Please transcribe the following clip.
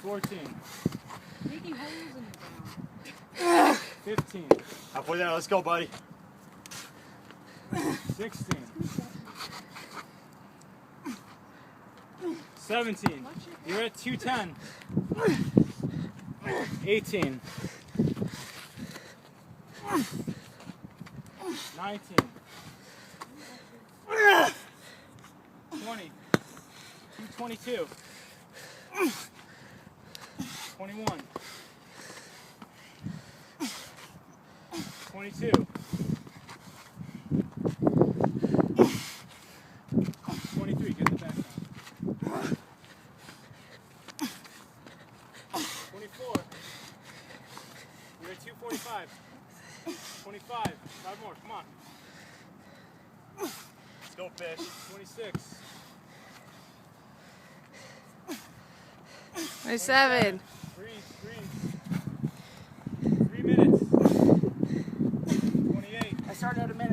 14. Making holes in the ground. 15. Halfway there, let's go, buddy. 16. 17. You're at 210. 18. 19. 20. 222. 21. 22. 23, get the back on. 24. You're at 245. 25. 5 more, come on. Let's go, Fish. 26. 27. 3 minutes. 28. I started at a minute.